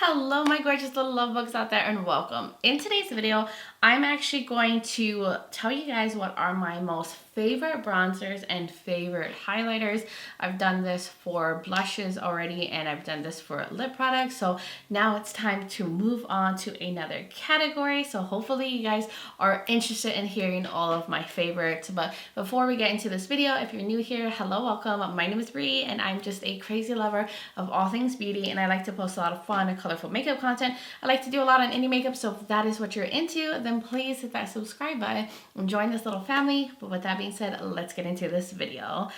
Hello my gorgeous little love bugs out there, and welcome. In today's video, I'm actually going to tell you guys what are my most favorite bronzers and favorite highlighters. I've done this for blushes already, and I've done this for lip products. So now it's time to move on to another category. So hopefully you guys are interested in hearing all of my favorites. But before we get into this video, if you're new here, hello, welcome. My name is Bree, and I'm just a crazy lover of all things beauty, and I like to post a lot of fun and colorful makeup content. I like to do a lot on indie makeup, so if that is what you're into, then please hit that subscribe button and join this little family. But with that being said, let's get into this video.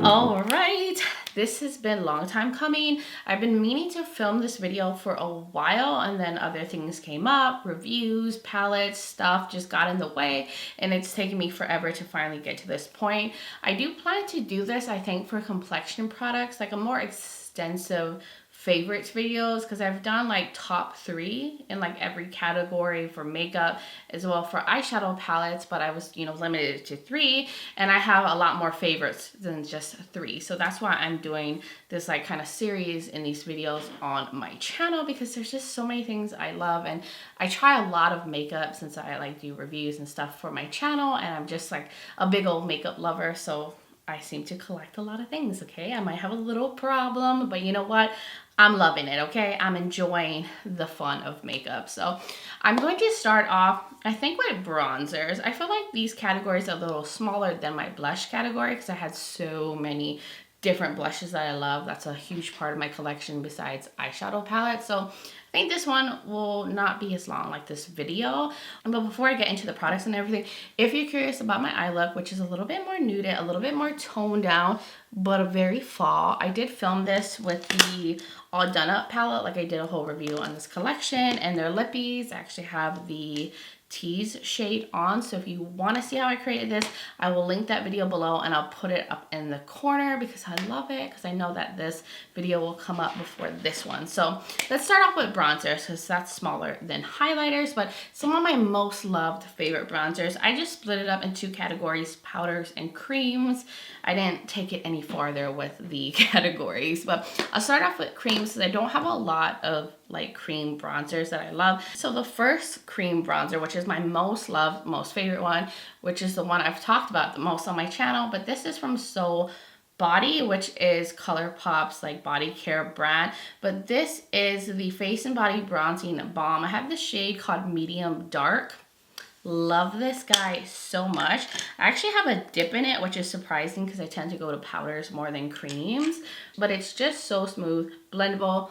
All right, this has been a long time coming. I've been meaning to film this video for a while, and then other things came up, reviews, palettes, stuff just got in the way, and it's taken me forever to finally get to this point. I do plan to do this, I think, for complexion products, like a more extensive favorites videos, because I've done like top 3 in like every category for makeup as well for eyeshadow palettes, but I was limited to 3, and I have a lot more favorites than just 3. So that's why I'm doing this like kind of series in these videos on my channel, because there's just so many things I love, and I try a lot of makeup since I like do reviews and stuff for my channel, and I'm just like a big old makeup lover. So I seem to collect a lot of things, okay? I might have a little problem, but you know what? I'm loving it, okay? I'm enjoying the fun of makeup. So I'm going to start off, I think, with bronzers. I feel like these categories are a little smaller than my blush category because I had so many different blushes that I love. That's a huge part of my collection besides eyeshadow palettes. So I think this one will not be as long like this video. But before I get into the products and everything, if you're curious about my eye look, which is a little bit more nude, a little bit more toned down, but a very fall, I did film this with the All Done Up palette. Like, I did a whole review on this collection, and their lippies actually have the Tease shade on. So if you want to see how I created this, I will link that video below, and I'll put it up in the corner because I love it, because I know that this video will come up before this one. So let's start off with bronzers, because that's smaller than highlighters. But some of my most loved favorite bronzers, I just split it up in 2 categories: powders and creams. I didn't take it any farther with the categories, but I'll start off with creams because I don't have a lot of like cream bronzers that I love. So the first cream bronzer, which is my most loved, most favorite one, which is the one I've talked about the most on my channel, but this is from Soul Body, which is ColourPop's like body care brand. But this is the Face and Body Bronzing Balm. I have the shade called Medium Dark. Love this guy so much. I actually have a dip in it, which is surprising because I tend to go to powders more than creams, but it's just so smooth, blendable.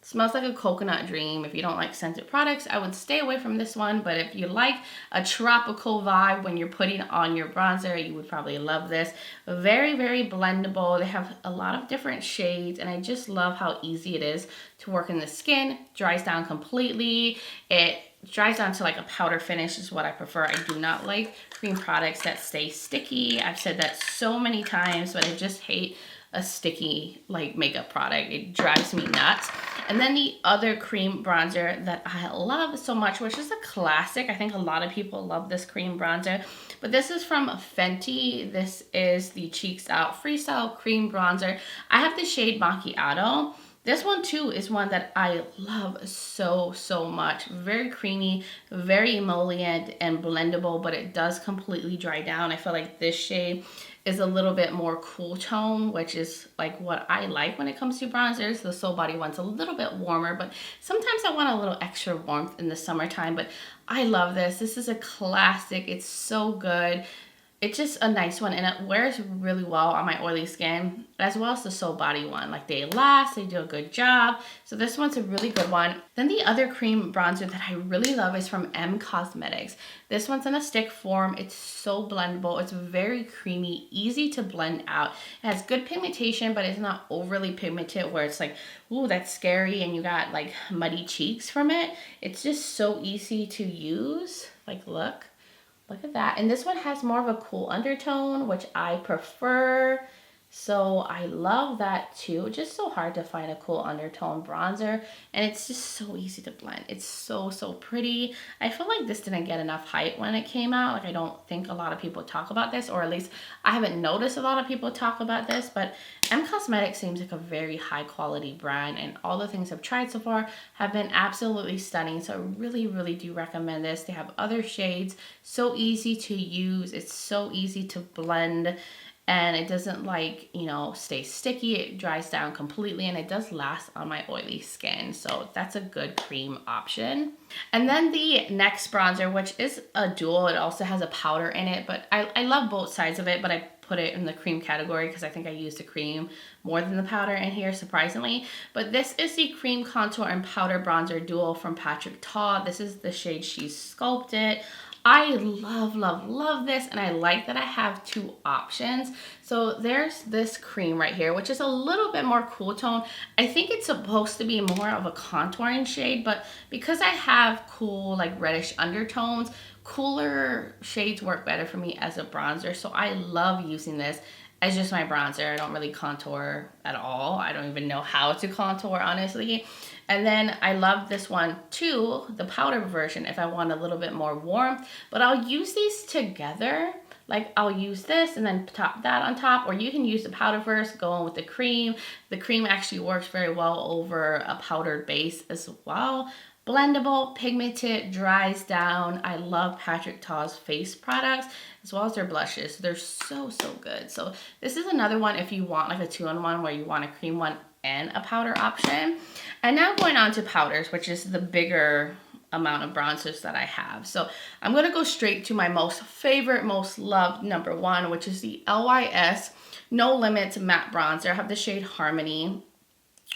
Smells like a coconut dream. If you don't like scented products, I would stay away from this one. But if you like a tropical vibe when you're putting on your bronzer, you would probably love this. Very, very blendable. They have a lot of different shades, and I just love how easy it is to work in the skin. Dries down completely. It dries down to like a powder finish is what I prefer. I do not like cream products that stay sticky. I've said that so many times, but I just hate a sticky like makeup product. It drives me nuts. And then the other cream bronzer that I love so much, which is a classic, I think a lot of people love this cream bronzer, but this is from Fenty. This is the Cheeks Out Freestyle Cream Bronzer. I have the shade Macchiato. This one too is one that I love so much. Very creamy, very emollient and blendable, but it does completely dry down. I feel like this shade is a little bit more cool tone, which is like what I like when it comes to bronzers. The Soul Body one's a little bit warmer, but sometimes I want a little extra warmth in the summertime. But I love this. This is a classic. It's so good. It's just a nice one, and it wears really well on my oily skin, as well as the Soul Body one. Like, they last, they do a good job. So this one's a really good one. Then the other cream bronzer that I really love is from M Cosmetics. This one's in a stick form. It's so blendable. It's very creamy, easy to blend out. It has good pigmentation, but it's not overly pigmented where it's like, ooh, that's scary, and you got like muddy cheeks from it. It's just so easy to use. Like, look at that. And this one has more of a cool undertone, which I prefer. So I love that too. Just so hard to find a cool undertone bronzer, and it's just so easy to blend. It's so, so pretty. I feel like this didn't get enough hype when it came out. Like, I don't think a lot of people talk about this, or at least I haven't noticed a lot of people talk about this, but M Cosmetics seems like a very high quality brand, and all the things I've tried so far have been absolutely stunning. So I really, really do recommend this. They have other shades, so easy to use. It's so easy to blend, and it doesn't, like, you know, stay sticky. It dries down completely, and it does last on my oily skin. So that's a good cream option. And then the next bronzer, which is a dual, it also has a powder in it, but I love both sides of it, but I put it in the cream category because I think I used the cream more than the powder in here, surprisingly. But this is the cream contour and powder bronzer dual from Patrick Ta. This is the shade She Sculpted. I love, love, love this, and I like that I have two options. So there's this cream right here, which is a little bit more cool tone. I think it's supposed to be more of a contouring shade, but because I have cool, like, reddish undertones, cooler shades work better for me as a bronzer. So I love using this as just my bronzer. I don't really contour at all. I don't even know how to contour, honestly. And then I love this one too, the powder version, if I want a little bit more warmth. But I'll use these together. Like, I'll use this and then top that on top, or you can use the powder first, go on with the cream. The cream actually works very well over a powdered base as well. Blendable, pigmented, dries down. I love Patrick Ta's face products as well as their blushes. They're so, so good. So this is another one if you want like a 2-in-1 where you want a cream one and a powder option. And now going on to powders, which is the bigger amount of bronzers that I have. So I'm going to go straight to my most favorite, most loved number one, which is the LYS No Limits Matte Bronzer. I have the shade Harmony,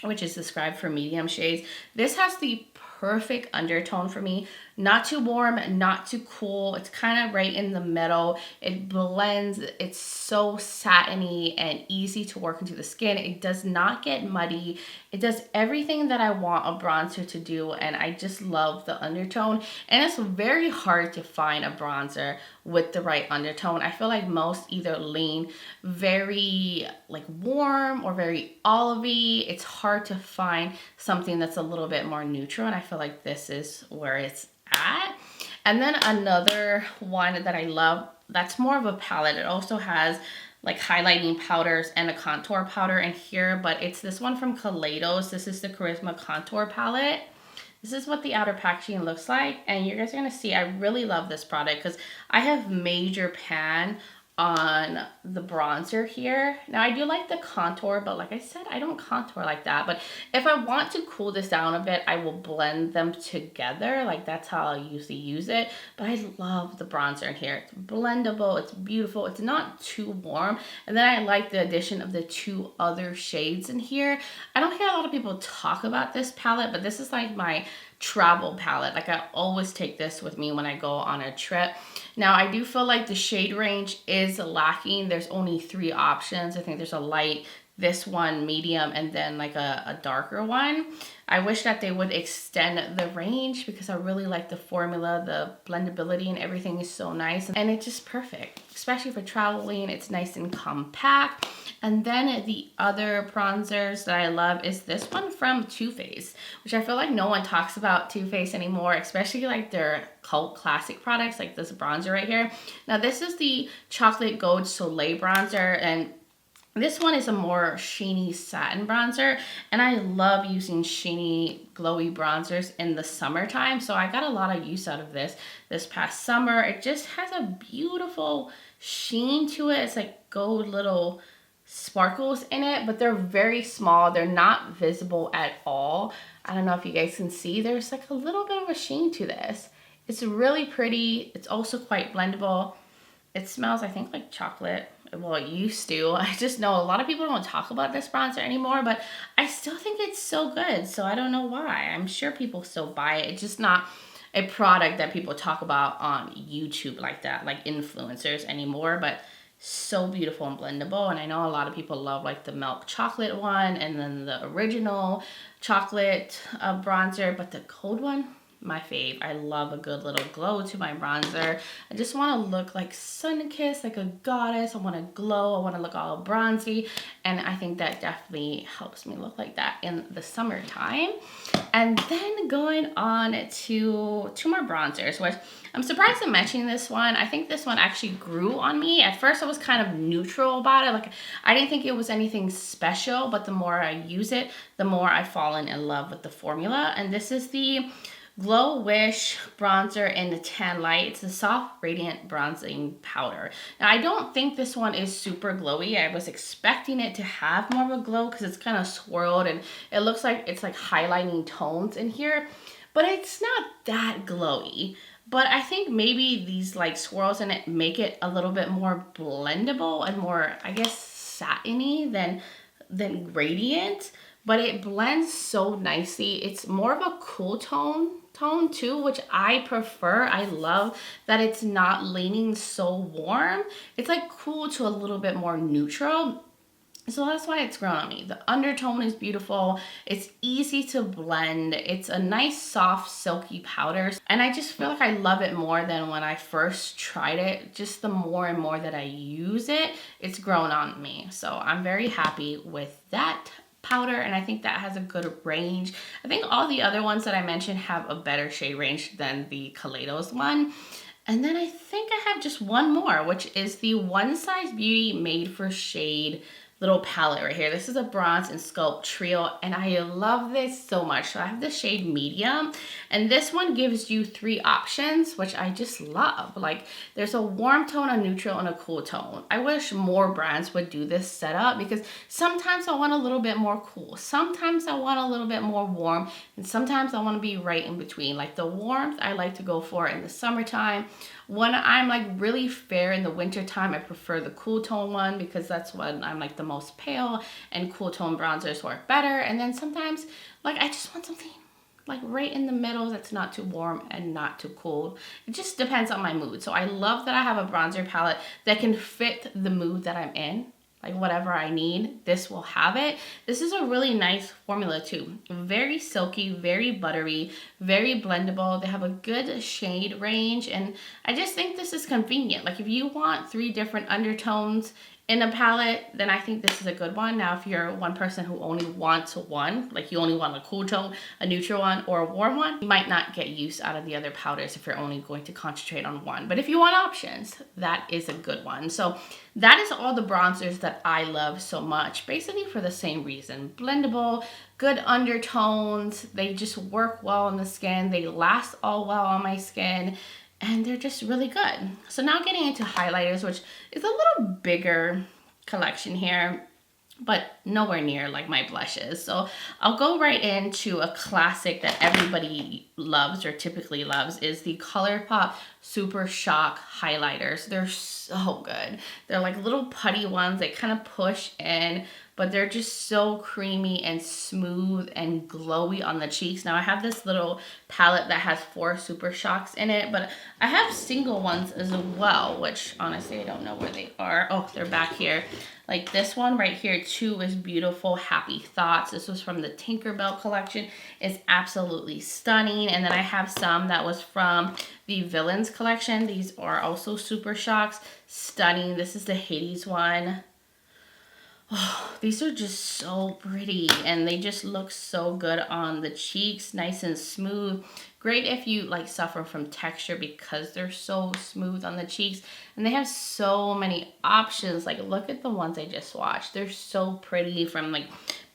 which is described for medium shades. This has the perfect undertone for me. Not too warm, not too cool. It's kind of right in the middle. It blends. It's so satiny and easy to work into the skin. It does not get muddy. It does everything that I want a bronzer to do, and I just love the undertone. And it's very hard to find a bronzer with the right undertone. I feel like most either lean very like warm or very olivey. It's hard to find something that's a little bit more neutral, and I feel like this is where it's at. And then another one that I love, that's more of a palette. It also has like highlighting powders and a contour powder in here, but it's this one from Kaleidos. This is the Charisma Contour palette. This is what the outer packaging looks like, and you guys are gonna see I really love this product because I have major pan on the bronzer here. Now I do like the contour, but like I said, I don't contour like that. But if I want to cool this down a bit, I will blend them together. Like, that's how I usually use it. But I love the bronzer in here. It's blendable, it's beautiful, it's not too warm. And then I like the addition of the two other shades in here. I don't hear a lot of people talk about this palette, but this is like my travel palette. Like, I always take this with me when I go on a trip. Now I do feel like the shade range is lacking. There's only 3 options. I think there's a light, this one, medium, and then like a darker one. I wish that they would extend the range because I really like the formula. The blendability and everything is so nice, and it's just perfect, especially for traveling. It's nice and compact. And then the other bronzers that I love is this one from Too Faced, which I feel like no one talks about Too Faced anymore, especially like their cult classic products like this bronzer right here. Now this is the Chocolate Gold Soleil bronzer, and this one is a more sheeny satin bronzer, and I love using sheeny glowy bronzers in the summertime, so I got a lot of use out of this past summer. It just has a beautiful sheen to it. It's like gold little sparkles in it, but they're very small. They're not visible at all. I don't know if you guys can see. There's like a little bit of a sheen to this. It's really pretty. It's also quite blendable. It smells, I think, like chocolate. Well, it used to. I just know a lot of people don't talk about this bronzer anymore, but I still think it's so good. So I don't know why. I'm sure people still buy it. It's just not a product that people talk about on YouTube like that, like influencers anymore, but so beautiful and blendable. And I know a lot of people love like the milk chocolate one and then the original chocolate bronzer, but the cold one, my fave. I love a good little glow to my bronzer. I just want to look like sun-kissed, like a goddess. I want to glow. I want to look all bronzy. And I think that definitely helps me look like that in the summertime. And then going on to two more bronzers, which I'm surprised I'm mentioning this one. I think this one actually grew on me. At first I was kind of neutral about it. Like I didn't think it was anything special, but the more I use it, the more I've fallen in love with the formula. And this is the Glow Wish bronzer in the Tan Light. It's a soft radiant bronzing powder. Now I don't think this one is super glowy. I was expecting it to have more of a glow because it's kind of swirled and it looks like it's like highlighting tones in here, but it's not that glowy. But I think maybe these like swirls in it make it a little bit more blendable and more, I guess, satiny than radiant. But it blends so nicely. It's more of a cool tone too, which I prefer. I love that it's not leaning so warm. It's like cool to a little bit more neutral. So that's why it's grown on me. The undertone is beautiful. It's easy to blend. It's a nice, soft, silky powder. And I just feel like I love it more than when I first tried it. Just the more and more that I use it, it's grown on me. So I'm very happy with that powder, and I think that has a good range. I think all the other ones that I mentioned have a better shade range than the Kaleidos one. And then I think I have just one more, which is the One Size Beauty Made for Shade little palette right here. This is a bronze and sculpt trio, and I love this so much. So I have the shade medium, and this one gives you 3 options, which I just love. Like there's a warm tone, a neutral, and a cool tone. I wish more brands would do this setup because sometimes I want a little bit more cool, sometimes I want a little bit more warm, and sometimes I want to be right in between. Like the warmth I like to go for in the summertime. When I'm like really fair in the winter time, I prefer the cool tone one because that's when I'm like the most pale, and cool tone bronzers work better. And then sometimes like I just want something like right in the middle that's not too warm and not too cold. It just depends on my mood. So I love that I have a bronzer palette that can fit the mood that I'm in. Like whatever I need, this will have it. This is a really nice formula too. Very silky, very buttery, very blendable. They have a good shade range, and I just think this is convenient. Like if you want 3 different undertones in a palette, then I think this is a good one. Now, if you're one person who only wants one, like you only want a cool tone, a neutral one, or a warm one, you might not get use out of the other powders if you're only going to concentrate on one. But if you want options, that is a good one. So that is all the bronzers that I love so much, basically for the same reason. Blendable, good undertones, they just work well on the skin, they last all well on my skin, and they're just really good. So now getting into highlighters, which is a little bigger collection here, but nowhere near like my blushes. So I'll go right into a classic that everybody loves or typically loves, is the ColourPop Super Shock highlighters. They're so good. They're like little putty ones. They kind of push in, but they're just so creamy and smooth and glowy on the cheeks. Now I have this little palette that has 4 Super Shocks in it, but I have single ones as well, which honestly I don't know where they are. Oh, they're back here. Like this one right here too is beautiful. Happy Thoughts. This was from the Tinkerbell collection. It's absolutely stunning. And then I have some that was from the Villains collection. These are also Super Shocks. Stunning. This is the Hades one. Oh, these are just so pretty, and they just look so good on the cheeks, nice and smooth. Great if you like suffer from texture because they're so smooth on the cheeks, and they have so many options. Like look at the ones I just swatched. They're so pretty, from like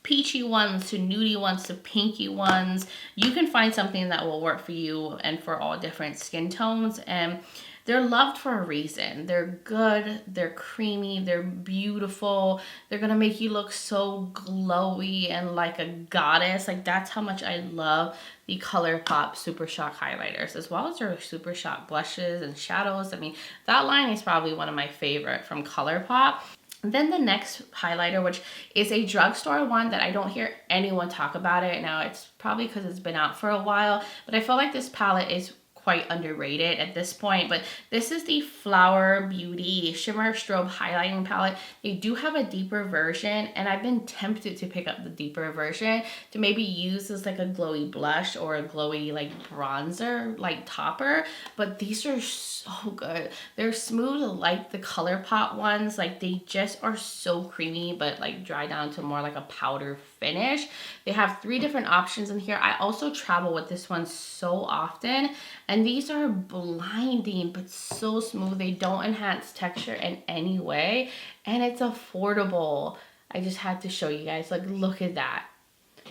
peachy ones to nudie ones to pinky ones. You can find something that will work for you and for all different skin tones, and they're loved for a reason. They're good, they're creamy, they're beautiful. They're gonna make you look so glowy and like a goddess. Like that's how much I love the ColourPop Super Shock highlighters, as well as their Super Shock blushes and shadows. I mean, that line is probably one of my favorite from ColourPop. Then the next highlighter, which is a drugstore one that I don't hear anyone talk about it. Now, it's probably because it's been out for a while, but I feel like this palette is quite underrated at this point, but this is the Flower Beauty Shimmer Strobe Highlighting Palette. They do have a deeper version, and I've been tempted to pick up the deeper version to maybe use as like a glowy blush or a glowy like bronzer, like topper, but these are so good. They're smooth like the ColourPop ones. Like they just are so creamy, but like dry down to more like a powder finish. They have 3 different options in here. I also travel with this one so often, and these are blinding but so smooth. They don't enhance texture in any way, and it's affordable. I just had to show you guys, like, look at that.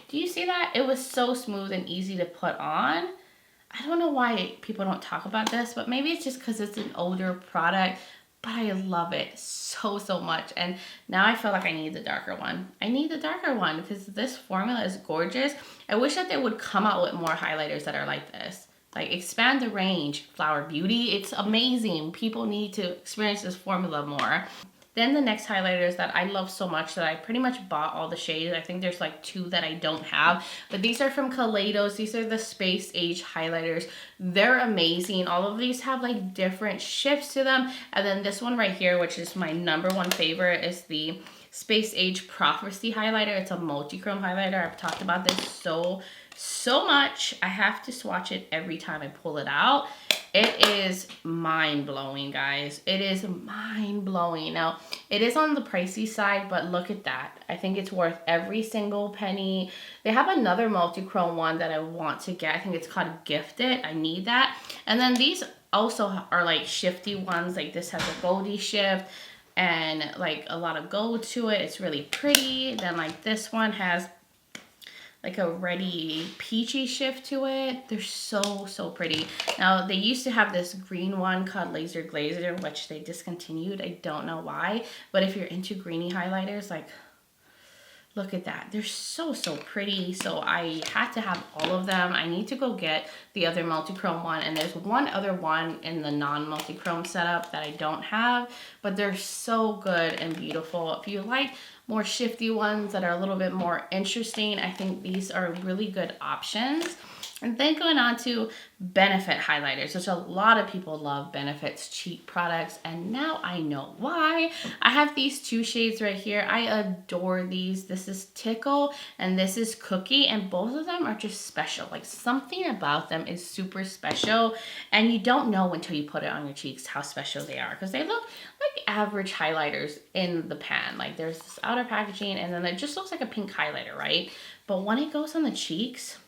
Do you see that? It was so smooth and easy to put on. I don't know why people don't talk about this, but maybe it's just because it's an older product, but I love it so, so much. And now I feel like I need the darker one. I need the darker one because this formula is gorgeous. I wish that they would come out with more highlighters that are like this. Like, expand the range, Flower Beauty. It's amazing. People need to experience this formula more. Then the next highlighters that I love so much that I pretty much bought all the shades. I think there's like 2 that I don't have, but these are from Kaleidos. These are the Space Age highlighters. They're amazing. All of these have like different shifts to them. And then this one right here, which is my #1 favorite, is the Space Age Prophecy highlighter. It's a multi-chrome highlighter. I've talked about this so much. I have to swatch it every time I pull it out. It is mind-blowing, guys. It is mind-blowing. Now, it is on the pricey side, but look at that. I think it's worth every single penny. They have another multi-chrome one that I want to get. I think it's called Gifted. I need that. And then these also are like shifty ones. Like this has a goldy shift and like a lot of gold to it. It's really pretty. Then like this one has like a reddy peachy shift to it. They're so, so pretty. Now, they used to have this green one called Laser Glazer, which they discontinued. I don't know why, but if you're into greeny highlighters, like, look at that. They're so, so pretty. So I had to have all of them. I need to go get the other multi-chrome one, and there's one other one in the non-multi-chrome setup that I don't have, but they're so good and beautiful. If you like more shifty ones that are a little bit more interesting, I think these are really good options. And then going on to Benefit highlighters, which a lot of people love Benefit's cheap products, and now I know why. I have these 2 shades right here. I adore these. This is Tickle and this is Cookie, and both of them are just special. Like, something about them is super special, and you don't know until you put it on your cheeks how special they are, because they look like average highlighters in the pan. Like, there's this outer packaging, and then it just looks like a pink highlighter, right? But when it goes on the cheeks,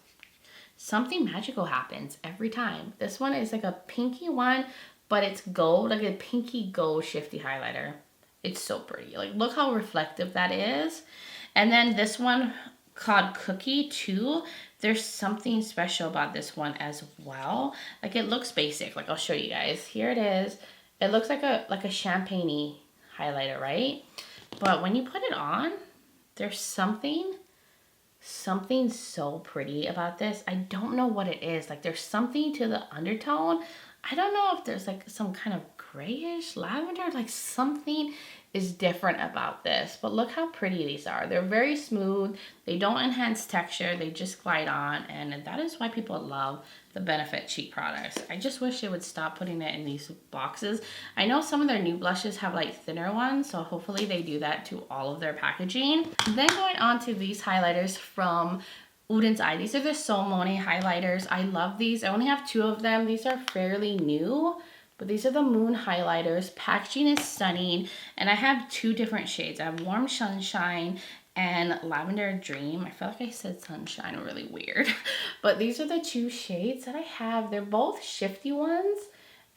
something magical happens every time. This one is like a pinky one, but it's gold, like a pinky gold shifty highlighter. It's so pretty. Like, look how reflective that is. And then this one called Cookie too. There's something special about this one as well. Like, it looks basic. Like, I'll show you guys. Here it is. It looks like a champagne-y highlighter, right? But when you put it on, there's something so pretty about this. I don't know what it is. Like, there's something to the undertone. I don't know if there's like some kind of grayish lavender, like something is different about this. But look how pretty these are. They're very smooth. They don't enhance texture. They just glide on, and that is why people love the Benefit cheap products. I just wish they would stop putting it in these boxes. I know some of their new blushes have like thinner ones, so hopefully they do that to all of their packaging. Then going on to these highlighters from Uden's Eye. These are the Solmone highlighters. I love these. I only have 2 of them. These are fairly new, but these are the Moon highlighters. Packaging is stunning, and I have 2 different shades. I have Warm Sunshine and Lavender Dream. I feel like I said sunshine really weird, but these are the 2 shades that I have. They're both shifty ones,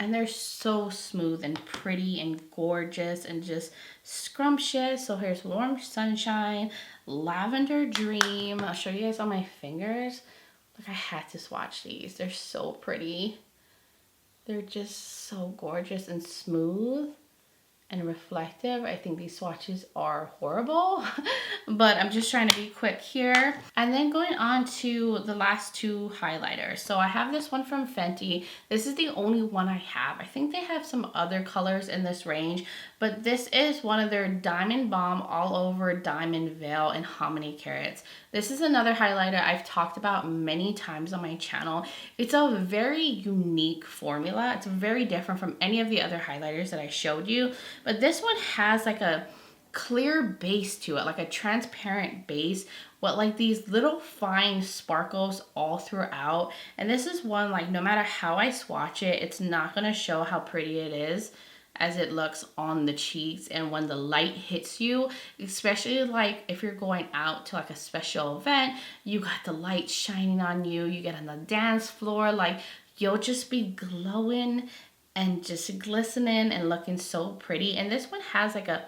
and they're so smooth and pretty and gorgeous and just scrumptious. So here's Warm Sunshine, Lavender Dream. I'll show you guys on my fingers. Like, I had to swatch these. They're so pretty. They're just so gorgeous and smooth and reflective. I think these swatches are horrible, but I'm just trying to be quick here. And then going on to the last 2 highlighters. So I have this one from Fenty. This is the only one I have. I think they have some other colors in this range, but this is one of their Diamond Balm All Over Diamond Veil in How Many Carats. This is another highlighter I've talked about many times on my channel. It's a very unique formula. It's very different from any of the other highlighters that I showed you, but this one has like a clear base to it, like a transparent base with like these little fine sparkles all throughout. And this is one, like, no matter how I swatch it, it's not going to show how pretty it is as it looks on the cheeks. And when the light hits you, especially like if you're going out to like a special event, you got the light shining on you, you get on the dance floor, like you'll just be glowing and just glistening and looking so pretty. And this one has like a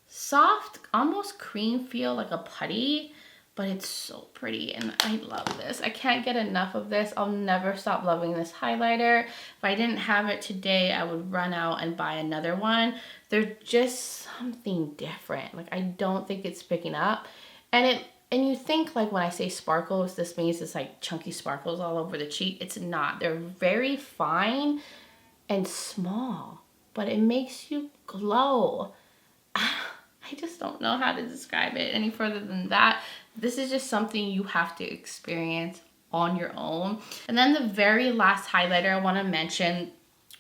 soft, almost cream feel, like a putty, but it's so pretty and I love this. I can't get enough of this. I'll never stop loving this highlighter. If I didn't have it today, I would run out and buy another one. They're just something different. Like, I don't think it's picking up. And you think, like, when I say sparkles, this means it's like chunky sparkles all over the cheek. It's not. They're very fine and small, but it makes you glow. I just don't know how to describe it any further than that. This is just something you have to experience on your own. And then the very last highlighter I want to mention,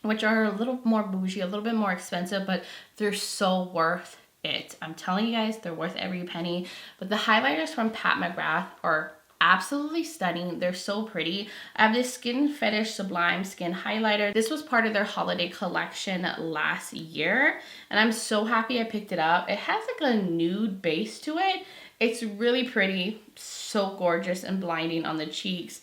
which are a little more bougie, a little bit more expensive, but they're so worth it. I'm telling you guys, they're worth every penny. But the highlighters from Pat McGrath are absolutely stunning. They're so pretty. I have this Skin Fetish Sublime Skin Highlighter. This was part of their holiday collection last year, and I'm so happy I picked it up. It has like a nude base to it. It's really pretty, so gorgeous and blinding on the cheeks.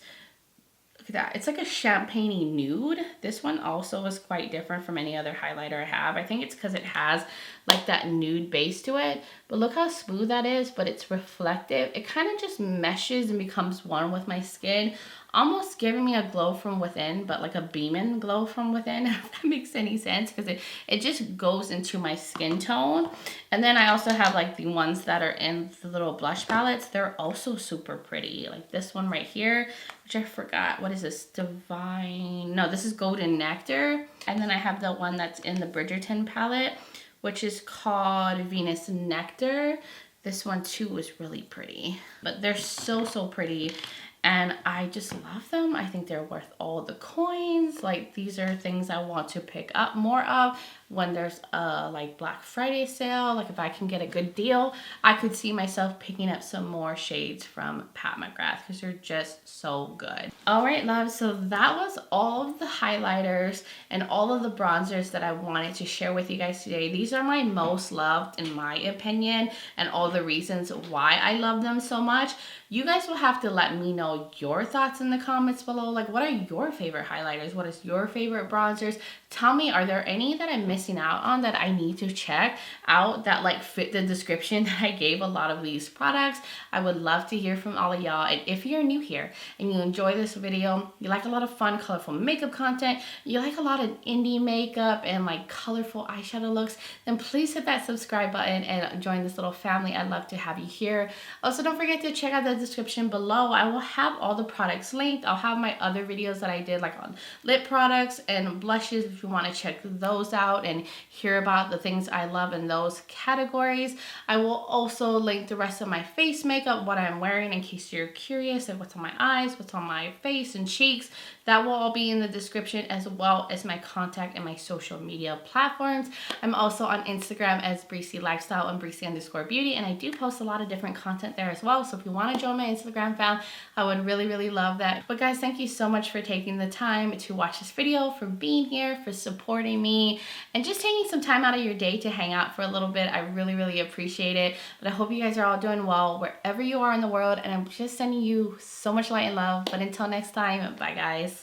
Look at that. It's like a champagne-y nude. This one also is quite different from any other highlighter I have. I think it's because it has like that nude base to it. But look how smooth that is, but it's reflective. It kind of just meshes and becomes one with my skin, almost giving me a glow from within, but like a beaming glow from within, if that makes any sense, because it just goes into my skin tone. And then I also have like the ones that are in the little blush palettes. They're also super pretty. Like this one right here, which I forgot. What is this? Divine. No, this is Golden Nectar. And then I have the one that's in the Bridgerton palette, which is called Venus Nectar. This one too is really pretty. But they're so, so pretty. And I just love them. I think they're worth all the coins. Like, these are things I want to pick up more of when there's a like Black Friday sale. Like, if I can get a good deal, I could see myself picking up some more shades from Pat McGrath because they're just so good. All right, love. So that was all of the highlighters and all of the bronzers that I wanted to share with you guys today. These are my most loved in my opinion, and all the reasons why I love them so much. You guys will have to let me know your thoughts in the comments below. Like, what are your favorite highlighters? What is your favorite bronzers? Tell me, are there any that I'm missing out on that I need to check out that like fit the description that I gave a lot of these products? I would love to hear from all of y'all. And if you're new here and you enjoy this video, you like a lot of fun, colorful makeup content, you like a lot of indie makeup and like colorful eyeshadow looks, then please hit that subscribe button and join this little family. I'd love to have you here. Also, don't forget to check out the description below. I will have all the products linked. I'll have my other videos that I did like on lip products and blushes if you want to check those out and hear about the things I love in those categories. I will also link the rest of my face makeup, what I'm wearing, in case you're curious of what's on my eyes, what's on my face and cheeks. That will all be in the description, as well as my contact and my social media platforms. I'm also on Instagram as Breezy Lifestyle and Breezy_Beauty, and I do post a lot of different content there as well. So if you want to join my Instagram fam, I would really, really love that. But guys, thank you so much for taking the time to watch this video, for being here, for supporting me, and just taking some time out of your day to hang out for a little bit. I really, really appreciate it. But I hope you guys are all doing well wherever you are in the world, and I'm just sending you so much light and love. But until next time, bye guys.